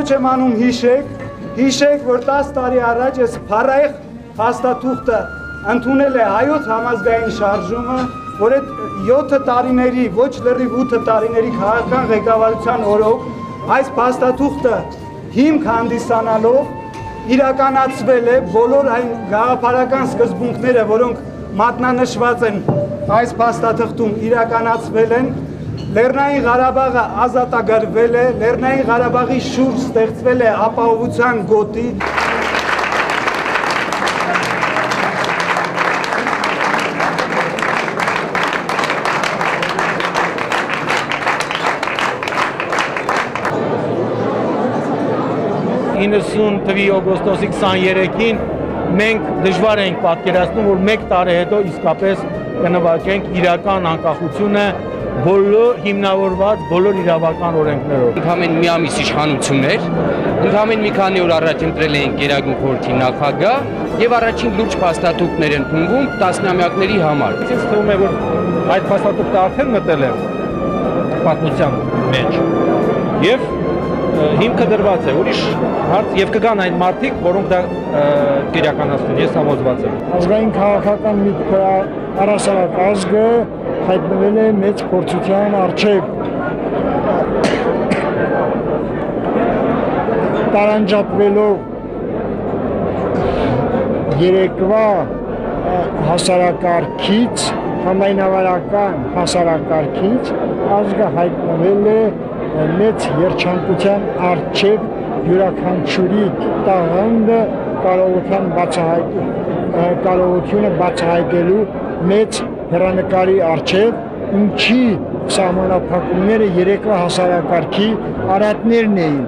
կոչ եմ անում հիշեք, որ 10 տարի առաջ ես փառայք փաստաթուղթը ընդունել է հայոց համազգային շարժումը, որ այդ 7 տարիների, ոչ լրիվ 8 տարիների քաղաքական ղեկավարության օրոք այս փաստաթուղթը հիմք հանդիսանալով իրականացվել է բոլոր այն գաղափարական սկզբունքները, որոնք մատնանշված են այս փաստաթղթում իրականացվել են, Լեռնային Ղարաբաղը ազատագրվել է, Լեռնային Ղարաբաղի շուրջ ստեղծվել է ապահովության գոտի։ 90 թվականի օգոստոսի 23-ին մենք դժվար ենք պատկերացնում, որ 1 տարի հետո իսկապես կնվաճենք իրական անկախությունը բոլոր հիմնավորված բոլոր իրավական օրենքներով։ Ընդհանրեն մի ամիս իշխանություն էր, ընդհանրեն մի քանի օր առաջ ընտրել էին Գերագույն խորհրդի նախագահ եւ առաջին լուրջ փաստաթուղթներ ընդունվում տասնամյակների համար։ Ինձ թվում է, որ այդ փաստաթուղթը արդեն մտել է պատմության մեջ եւ հիմքը դրված է, ուրիշ հարց եւ կգան այն մարդիկ, որոնք դա կիրականացնեն, ես համոզված եմ։ Ազգային քաղաքական միտքը առասարակ ազգը հայտնվել է մեծ փորձության առջև։ Տարանջատվելով երեկվա հասարակարգից, համայնավարական հասարակարգից, ազգը հայտնվել է մեծ երջանկության առջև յուրաքանչյուրի տաղանդը կարողությունը բացահայտելու մեծ հեռանկարի առջև, ինչի սահմանափակումները երեկվա հասարակարգի արատներն էին։